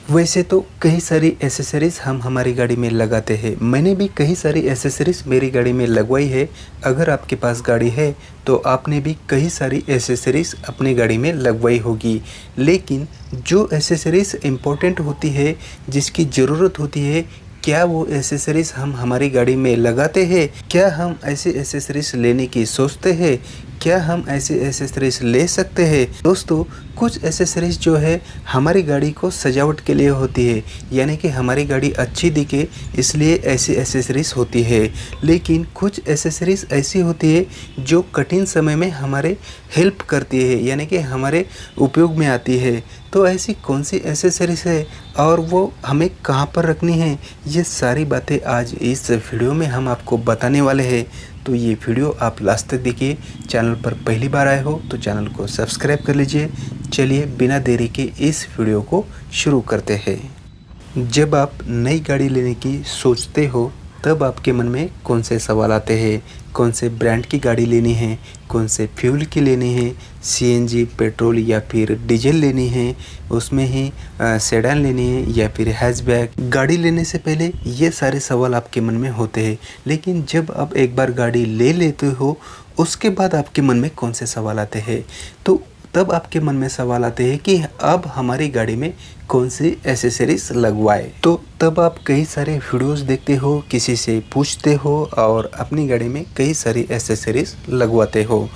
वैसे तो कई सारी एसेसरीज़ हम हमारी गाड़ी में लगाते हैं। मैंने भी कई सारी एसेसरीज़ मेरी गाड़ी में लगवाई है। अगर आपके पास गाड़ी है तो आपने भी कई सारी एसेसरीज़ अपनी गाड़ी में लगवाई होगी। लेकिन जो एसेसरीज़ इम्पोर्टेंट होती है, जिसकी ज़रूरत होती है, क्या वो एसेसरीज़ हम हमारी गाड़ी में लगाते हैं? क्या हम ऐसे एसेसरीज़ लेने की सोचते हैं? क्या हम ऐसे एसेसरीज़ ले सकते हैं? दोस्तों, कुछ एसेसरीज़ जो है हमारी गाड़ी को सजावट के लिए होती है, यानी कि हमारी गाड़ी अच्छी दिखे इसलिए ऐसी एसेसरीज़ होती है। लेकिन कुछ एसेसरीज़ ऐसी होती है जो कठिन समय में हमारे हेल्प करती है, यानी कि हमारे उपयोग में आती है। तो ऐसी कौन सी एसेसरीज़ है और वो हमें कहाँ पर रखनी है, ये सारी बातें आज इस वीडियो में हम आपको बताने वाले हैं। तो ये वीडियो आप लास्ट तक देखिए। चैनल पर पहली बार आए हो तो चैनल को सब्सक्राइब कर लीजिए। चलिए बिना देरी के इस वीडियो को शुरू करते हैं। जब आप नई गाड़ी लेने की सोचते हो तब आपके मन में कौन से सवाल आते हैं? कौन से ब्रांड की गाड़ी लेनी है, कौन से फ्यूल की लेनी है, सीएनजी, पेट्रोल या फिर डीजल लेनी है, उसमें ही सेडान लेनी है या फिर हैचबैक। गाड़ी लेने से पहले ये सारे सवाल आपके मन में होते हैं। लेकिन जब आप एक बार गाड़ी ले लेते हो उसके बाद आपके मन में कौन से सवाल आते हैं? तो तब आपके मन में सवाल आते हैं कि अब हमारी गाड़ी में कौन सी एसेसरीज लगवाए। तो तब आप कई सारे वीडियोस देखते हो, किसी से पूछते हो और अपनी गाड़ी में कई सारी एसेसरीज लगवाते हो।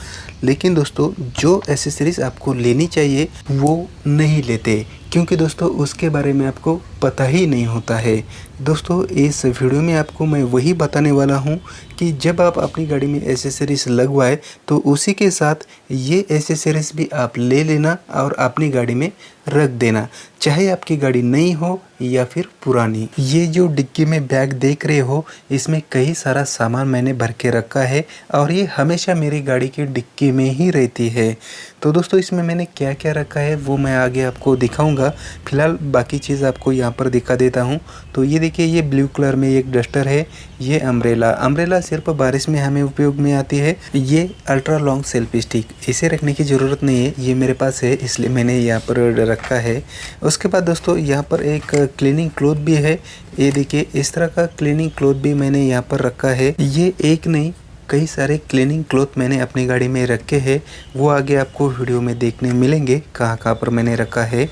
लेकिन दोस्तों, जो एसेसरीज आपको लेनी चाहिए वो नहीं लेते, क्योंकि दोस्तों उसके बारे में आपको पता ही नहीं होता है। दोस्तों, इस वीडियो में आपको मैं वही बताने वाला हूँ कि जब आप अपनी गाड़ी में एसेसरीज लगवाए तो उसी के साथ ये एसेसरीज भी आप ले लेना और अपनी गाड़ी में रख देना, चाहे आपकी गाड़ी नई हो या फिर पुरानी। ये जो डिक्की में बैग देख रहे हो, इसमें कई सारा सामान मैंने भर के रखा है और ये हमेशा मेरी गाड़ी की डिक्की में ही रहती है। तो दोस्तों, इसमें मैंने क्या क्या रखा है वो मैं आगे आपको दिखाऊंगा। फिलहाल बाकी चीज़ आपको यहाँ पर दिखा देता हूँ। तो ये देखिए, ये ब्लू कलर में एक डस्टर है। ये अम्ब्रेला सिर्फ बारिश में हमें उपयोग में आती है। ये अल्ट्रा लॉन्ग सेल्फी स्टिक, इसे रखने की ज़रूरत नहीं है, ये मेरे पास है इसलिए मैंने यहाँ पर रखा है। उसके बाद दोस्तों, यहाँ पर एक क्लीनिंग क्लॉथ भी है। ये देखिए, इस तरह का क्लीनिंग क्लॉथ भी मैंने यहाँ पर रखा है। ये एक नहीं, कई सारे क्लीनिंग क्लॉथ मैंने अपनी गाड़ी में रखे हैं। वो आगे आपको वीडियो में देखने मिलेंगे कहाँ कहाँ पर मैंने रखा है।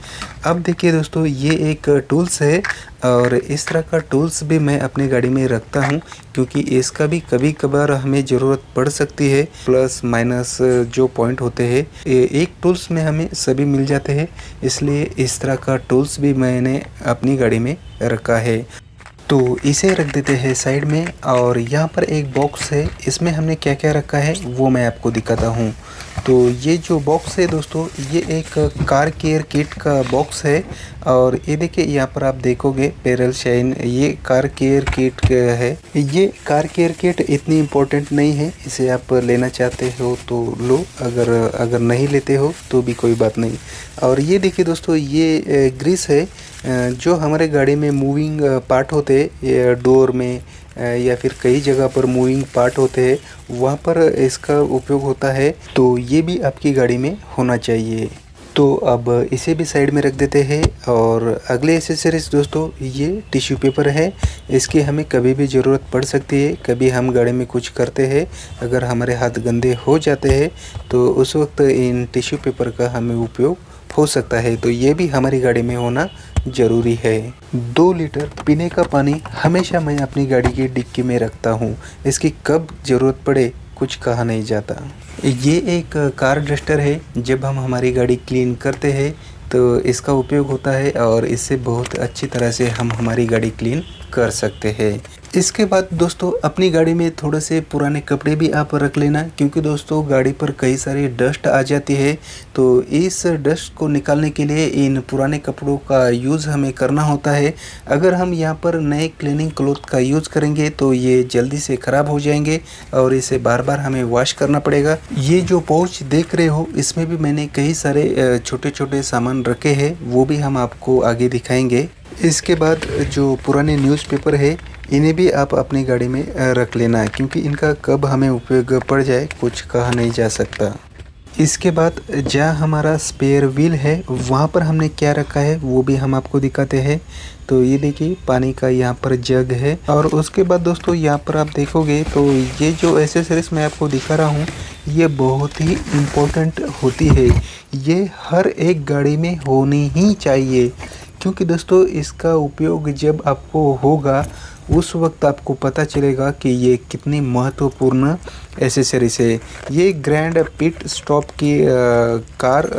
अब देखिए दोस्तों, ये एक टूल्स है और इस तरह का टूल्स भी मैं अपनी गाड़ी में रखता हूँ, क्योंकि इसका भी कभी कभार हमें ज़रूरत पड़ सकती है। प्लस माइनस जो पॉइंट होते हैं एक टूल्स में हमें सभी मिल जाते हैं, इसलिए इस तरह का टूल्स भी मैंने अपनी गाड़ी में रखा है। तो इसे रख देते हैं साइड में। और यहाँ पर एक बॉक्स है, इसमें हमने क्या क्या रखा है वो मैं आपको दिखाता हूँ। तो ये जो बॉक्स है दोस्तों, ये एक कार केयर किट का बॉक्स है। और ये देखिए, यहाँ पर आप देखोगे पैरल शाइन, ये कार केयर किट है। ये कार केयर किट इतनी इम्पोर्टेंट नहीं है, इसे आप लेना चाहते हो तो लो, अगर नहीं लेते हो तो भी कोई बात नहीं। और ये देखिए दोस्तों, ये ग्रीस है जो हमारे गाड़ी में मूविंग पार्ट होते हैं, डोर में या फिर कई जगह पर मूविंग पार्ट होते हैं, वहाँ पर इसका उपयोग होता है। तो ये भी आपकी गाड़ी में होना चाहिए। तो अब इसे भी साइड में रख देते हैं। और अगले एसेसरीज दोस्तों, ये टिश्यू पेपर है। इसकी हमें कभी भी ज़रूरत पड़ सकती है। कभी हम गाड़ी में कुछ करते हैं, अगर हमारे हाथ गंदे हो जाते हैं तो उस वक्त इन टिश्यू पेपर का हमें उपयोग हो सकता है। तो ये भी हमारी गाड़ी में होना ज़रूरी है। 2 लीटर पीने का पानी हमेशा मैं अपनी गाड़ी की डिक्की में रखता हूँ। इसकी कब ज़रूरत पड़े कुछ कहा नहीं जाता। ये एक कार डस्टर है, जब हम हमारी गाड़ी क्लीन करते हैं तो इसका उपयोग होता है और इससे बहुत अच्छी तरह से हम हमारी गाड़ी क्लीन कर सकते हैं। इसके बाद दोस्तों, अपनी गाड़ी में थोड़े से पुराने कपड़े भी आप रख लेना, क्योंकि दोस्तों गाड़ी पर कई सारी डस्ट आ जाती है। तो इस डस्ट को निकालने के लिए इन पुराने कपड़ों का यूज़ हमें करना होता है। अगर हम यहाँ पर नए क्लीनिंग क्लॉथ का यूज़ करेंगे तो ये जल्दी से ख़राब हो जाएंगे और इसे बार बार हमें वॉश करना पड़ेगा। ये जो पाउच देख रहे हो, इसमें भी मैंने कई सारे छोटे छोटे सामान रखे हैं, वो भी हम आपको आगे दिखाएंगे। इसके बाद जो पुराने न्यूज़पेपर है, इन्हें भी आप अपनी गाड़ी में रख लेना, क्योंकि इनका कब हमें उपयोग पड़ जाए कुछ कहा नहीं जा सकता। इसके बाद जहाँ हमारा स्पेयर व्हील है वहाँ पर हमने क्या रखा है वो भी हम आपको दिखाते हैं। तो ये देखिए पानी का यहाँ पर जग है, और उसके बाद दोस्तों यहाँ पर आप देखोगे तो ये जो एसेसरीज मैं आपको दिखा रहा हूँ ये बहुत ही इम्पोर्टेंट होती है। ये हर एक गाड़ी में होनी ही चाहिए, क्योंकि दोस्तों इसका उपयोग जब आपको होगा उस वक्त आपको पता चलेगा कि ये कितनी महत्वपूर्ण एसेसरीज है। ये ग्रैंड पिट स्टॉप की कार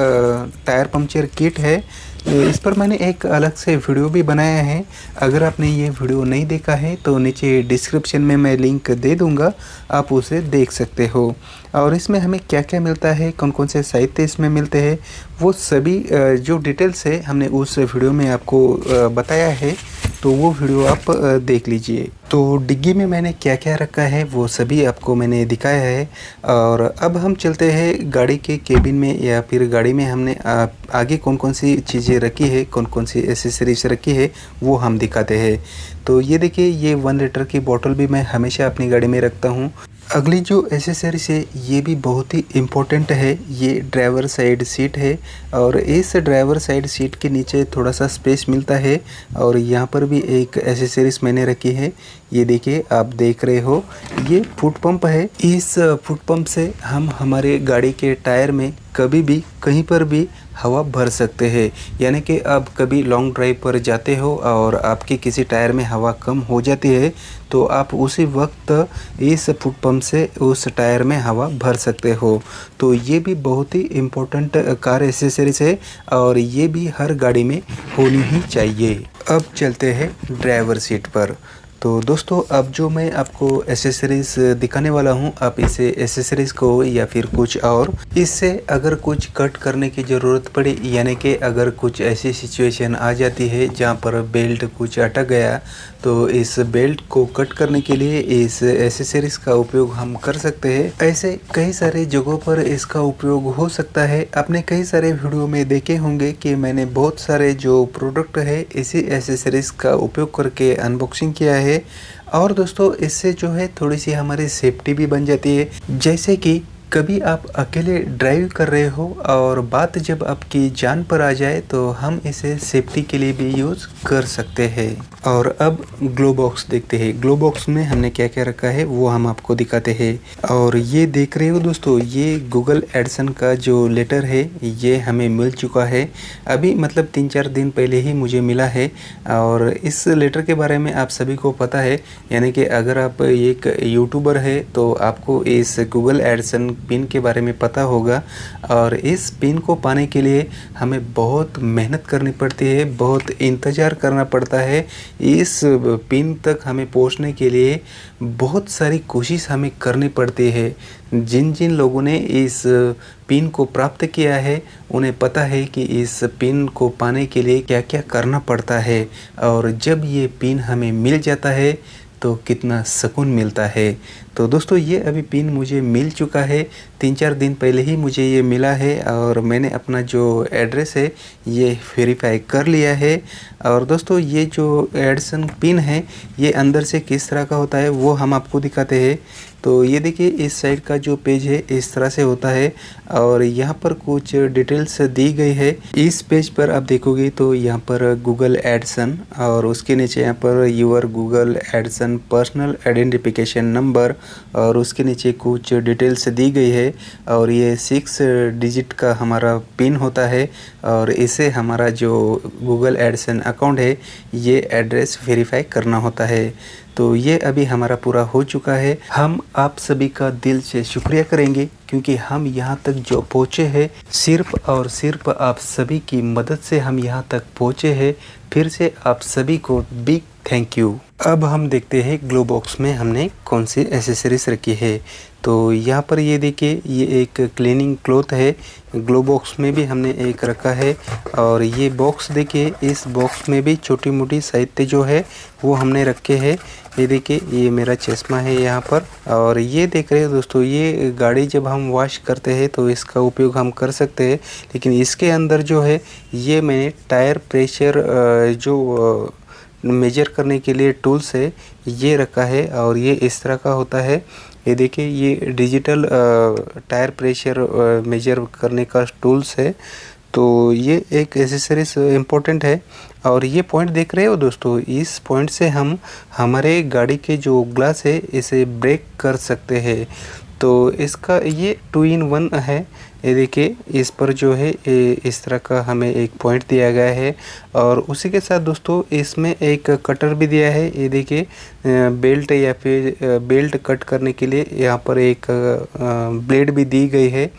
टायर पंक्चर किट है। इस पर मैंने एक अलग से वीडियो भी बनाया है। अगर आपने ये वीडियो नहीं देखा है तो नीचे डिस्क्रिप्शन में मैं लिंक दे दूंगा, आप उसे देख सकते हो। और इसमें हमें क्या क्या मिलता है, कौन कौन से साहित्य इसमें मिलते हैं, वो सभी जो डिटेल्स है हमने उस वीडियो में आपको बताया है, तो वो वीडियो आप देख लीजिए। तो डिग्गी में मैंने क्या क्या रखा है वो सभी आपको मैंने दिखाया है। और अब हम चलते हैं गाड़ी के केबिन में, या फिर गाड़ी में हमने आगे कौन कौन सी चीज़ें रखी है, कौन कौन सी एसेसरीज रखी है वो हम दिखाते हैं। तो ये देखिए, ये 1 लीटर की बोतल भी मैं हमेशा अपनी गाड़ी में रखता हूँ। अगली जो एसेसरीज है ये भी बहुत ही इम्पोर्टेंट है। ये ड्राइवर साइड सीट है, और इस ड्राइवर साइड सीट के नीचे थोड़ा सा स्पेस मिलता है, और यहाँ पर भी एक एसेसरीज मैंने रखी है। ये देखिए, आप देख रहे हो ये फुट पंप है। इस फुट पंप से हम हमारे गाड़ी के टायर में कभी भी कहीं पर भी हवा भर सकते हैं। यानी कि आप कभी लॉन्ग ड्राइव पर जाते हो और आपके किसी टायर में हवा कम हो जाती है, तो आप उसी वक्त इस फुट पंप से उस टायर में हवा भर सकते हो। तो ये भी बहुत ही इम्पोर्टेंट कार एसेसरीज है, और ये भी हर गाड़ी में होनी ही चाहिए। अब चलते हैं ड्राइवर सीट पर। तो दोस्तों, अब जो मैं आपको एसेसरीज दिखाने वाला हूं, आप इसे एसेसरीज को या फिर कुछ और इससे अगर कुछ कट करने की ज़रूरत पड़ी, यानी कि अगर कुछ ऐसी सिचुएशन आ जाती है जहां पर बेल्ट कुछ अटक गया, तो इस बेल्ट को कट करने के लिए इस एसेसरीज का उपयोग हम कर सकते हैं। ऐसे कई सारे जगहों पर इसका उपयोग हो सकता है। आपने कई सारे वीडियो में देखे होंगे कि मैंने बहुत सारे जो प्रोडक्ट है इसी एसेसरीज का उपयोग करके अनबॉक्सिंग किया है। और दोस्तों, इससे जो है थोड़ी सी हमारी सेफ्टी भी बन जाती है। जैसे कि कभी आप अकेले ड्राइव कर रहे हो और बात जब आपकी जान पर आ जाए, तो हम इसे सेफ्टी के लिए भी यूज़ कर सकते हैं। और अब ग्लो बॉक्स देखते हैं। ग्लो बॉक्स में हमने क्या क्या रखा है वो हम आपको दिखाते हैं। और ये देख रहे हो दोस्तों, ये गूगल एडसन का जो लेटर है ये हमें मिल चुका है। अभी मतलब 3-4 दिन पहले ही मुझे मिला है। और इस लेटर के बारे में आप सभी को पता है, यानी कि अगर आप एक यूट्यूबर है तो आपको इस गूगल एडसन पिन के बारे में पता होगा। और इस पिन को पाने के लिए हमें बहुत मेहनत करनी पड़ती है, बहुत इंतज़ार करना पड़ता है। इस पिन तक हमें पहुंचने के लिए बहुत सारी कोशिश हमें करनी पड़ती है। जिन जिन लोगों ने इस पिन को प्राप्त किया है उन्हें पता है कि इस पिन को पाने के लिए क्या क्या करना पड़ता है, और जब ये पिन हमें मिल जाता है तो कितना सुकून मिलता है। तो दोस्तों, ये अभी पिन मुझे मिल चुका है, 3-4 दिन पहले ही मुझे ये मिला है, और मैंने अपना जो एड्रेस है ये वेरीफाई कर लिया है। और दोस्तों, ये जो एडसन पिन है ये अंदर से किस तरह का होता है वो हम आपको दिखाते हैं। तो ये देखिए, इस साइड का जो पेज है इस तरह से होता है, और यहाँ पर कुछ डिटेल्स दी गई है। इस पेज पर आप देखोगे तो यहाँ पर गूगल एडसन, और उसके नीचे यहाँ पर your Google AdSense personal identification number, और उसके नीचे कुछ डिटेल्स दी गई है। और ये 6 डिजिट का हमारा पिन होता है, और इसे हमारा जो गूगल एडसन अकाउंट है ये एड्रेस वेरीफाई करना होता है। तो ये अभी हमारा पूरा हो चुका है। हम आप सभी का दिल से शुक्रिया करेंगे, क्योंकि हम यहाँ तक जो पहुँचे हैं सिर्फ और सिर्फ आप सभी की मदद से हम यहाँ तक पहुँचे हैं। फिर से आप सभी को बिग थैंक यू। अब हम देखते हैं ग्लो बॉक्स में हमने कौन सी एसेसरीज रखी है। तो यहाँ पर ये देखिए, ये एक क्लीनिंग क्लॉथ है। ग्लो बॉक्स में भी हमने एक रखा है, और ये बॉक्स देखिए, इस बॉक्स में भी छोटी मोटी साहित्य जो है वो हमने रखे हैं। ये देखिए, ये मेरा चश्मा है यहाँ पर। और ये देख रहे हो दोस्तों, ये गाड़ी जब हम वॉश करते हैं तो इसका उपयोग हम कर सकते हैं, लेकिन इसके अंदर जो है ये मैंने टायर प्रेशर जो मेजर करने के लिए टूल्स है ये रखा है, और ये इस तरह का होता है। ये देखिए ये डिजिटल टायर प्रेशर मेजर करने का टूल्स है। तो ये एक एसेसरीज इम्पोर्टेंट है। और ये पॉइंट देख रहे हो दोस्तों, इस पॉइंट से हम हमारे गाड़ी के जो ग्लास है इसे ब्रेक कर सकते हैं। तो इसका ये 2 in 1 है। ये देखिए इस पर जो है इस तरह का हमें एक पॉइंट दिया गया है और उसी के साथ दोस्तों इसमें एक कटर भी दिया है। ये देखिए बेल्ट या फिर बेल्ट कट करने के लिए यहाँ पर एक ब्लेड भी दी गई है,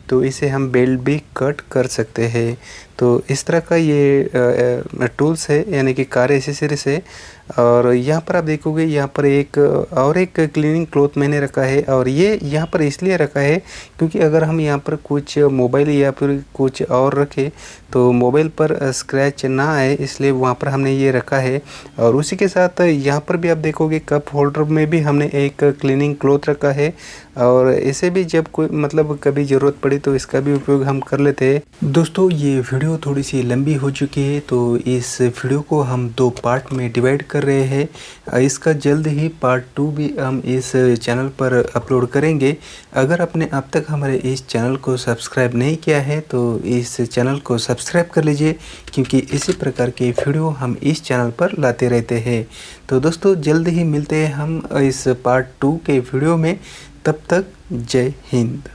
तो इसे हम बेल्ट भी कट कर सकते हैं। तो इस तरह का ये टूल्स है, यानी कि कार एसेसरीज है। और यहाँ पर आप देखोगे यहाँ पर एक और एक क्लीनिंग क्लॉथ मैंने रखा है, और ये यहाँ पर इसलिए रखा है क्योंकि अगर हम यहाँ पर कुछ मोबाइल या फिर कुछ और रखें तो मोबाइल पर स्क्रैच ना आए, इसलिए वहाँ पर हमने ये रखा है। और उसी के साथ यहाँ पर भी आप देखोगे कप होल्डर में भी हमने एक क्लीनिंग क्लॉथ रखा है, और इसे भी जब कोई मतलब कभी ज़रूरत पड़ी तो इसका भी उपयोग हम कर लेते हैं। दोस्तों ये वीडियो थोड़ी सी लंबी हो चुकी है, तो इस वीडियो को हम 2 पार्ट में डिवाइड कर रहे हैं। इसका जल्द ही पार्ट 2 भी हम इस चैनल पर अपलोड करेंगे। अगर आपने अब तक हमारे इस चैनल को सब्सक्राइब नहीं किया है तो इस चैनल को सब्सक्राइब कर लीजिए, क्योंकि इसी प्रकार के वीडियो हम इस चैनल पर लाते रहते हैं। तो दोस्तों जल्द ही मिलते हैं हम इस पार्ट 2 के वीडियो में। तब तक जय हिंद।